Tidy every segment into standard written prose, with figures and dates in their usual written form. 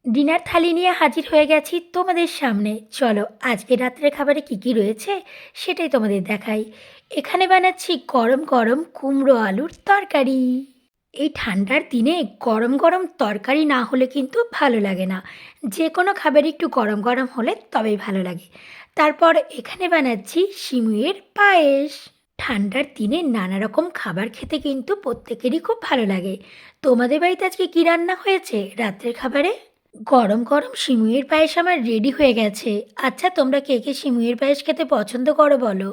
Dinner থালি নিয়ে হাজির হয়ে গেছি তোমাদের সামনে। চলো আজকে রাত্রের খাবারে কি কি রয়েছে সেটাই তোমাদের দেখাই। এখানে বানাচ্ছি গরম গরম কুমড়ো আলুর তরকারি। এই ঠান্ডার দিনে গরম গরম তরকারি না হলে কিন্তু ভালো লাগে না। যে কোনো খাবার একটু গরম গরম হলে তবেই ভালো লাগে। তারপর এখানে বানাচ্ছি সিমুইয়ের পায়েস। ঠান্ডার দিনে নানা রকম খাবার খেতে কিন্তু প্রত্যেকেরই খুব ভালো লাগে। তোমাদের বাড়িতে আজকে কী রান্না হয়েছে রাত্রের খাবারে? গরম গরম সিমুইয়ের পায়েস আমার রেডি হয়ে গেছে। আচ্ছা, তোমরা কে কে সিমুইয়ের পায়েস খেতে পছন্দ করো বলো।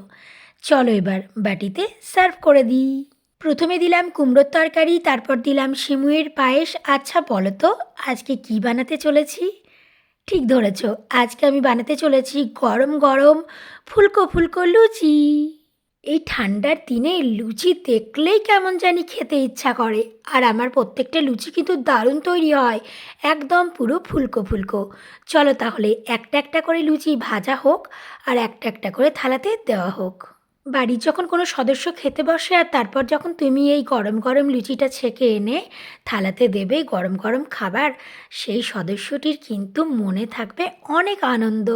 চলো এবার বাটিতে সার্ভ করে দিই। প্রথমে দিলাম কুমড়োর তরকারি, তারপর দিলাম সিমুইয়ের পায়েস। আচ্ছা বলো তো আজকে কি বানাতে চলেছি? ঠিক ধরেছ, আজকে আমি বানাতে চলেছি গরম গরম ফুলকো ফুলকো লুচি। এই ঠান্ডার দিনে লুচি দেখলেই কেমন জানি খেতে ইচ্ছা করে। আর আমার প্রত্যেকটা লুচি কিন্তু দারুণ তৈরি হয়, একদম পুরো ফুলকো ফুলকো। চলো তাহলে একটা একটা করে লুচি ভাজা হোক আর একটা একটা করে থালাতে দেওয়া হোক। বাড়ির যখন কোনো সদস্য খেতে বসে আর তারপর যখন তুমি এই গরম গরম লুচিটা ছেঁকে এনে থালাতে দেবে গরম গরম খাবার, সেই সদস্যটির কিন্তু মনে থাকবে অনেক আনন্দ।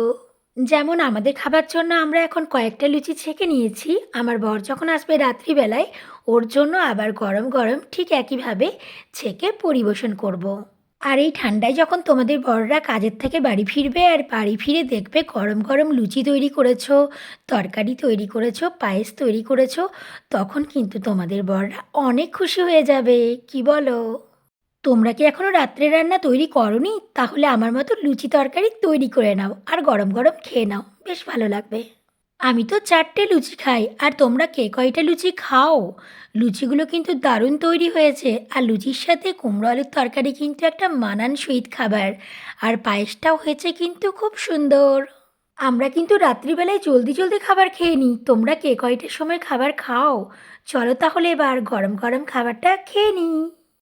যেমন আমাদের খাবার জন্য আমরা এখন কয়েকটা লুচি ছেঁকে নিয়েছি, আমার বর যখন আসবে রাত্রিবেলায় ওর জন্য আবার গরম গরম ঠিক একইভাবে ছেঁকে পরিবেশন করব। আর এই ঠান্ডায় যখন তোমাদের বড়রা কাজের থেকে বাড়ি ফিরবে আর বাড়ি ফিরে দেখবে গরম গরম লুচি তৈরি করেছো, তরকারি তৈরি করেছো, পায়েস তৈরি করেছো, তখন কিন্তু তোমাদের বড়রা অনেক খুশি হয়ে যাবে। কি বলো? তোমরা কি এখনো রাত্রে রান্না তৈরি করনি? তাহলে আমার মতো লুচি তরকারি তৈরি করে নাও আর গরম গরম খেয়ে নাও, বেশ ভালো লাগবে। আমি তো 4টে লুচি খাই, আর তোমরা কে কয়টা লুচি খাও? লুচিগুলো কিন্তু দারুণ তৈরি হয়েছে, আর লুচির সাথে কুমড়ো আলুর তরকারি কিন্তু একটা মানানসই খাবার। আর পায়েসটাও হয়েছে কিন্তু খুব সুন্দর। আমরা কিন্তু রাত্রিবেলায় জলদি জলদি খাবার খেয়ে নিই, তোমরা কে কয়টার সময় খাবার খাও? চলো তাহলে এবার গরম গরম খাবারটা খেয়ে নিই।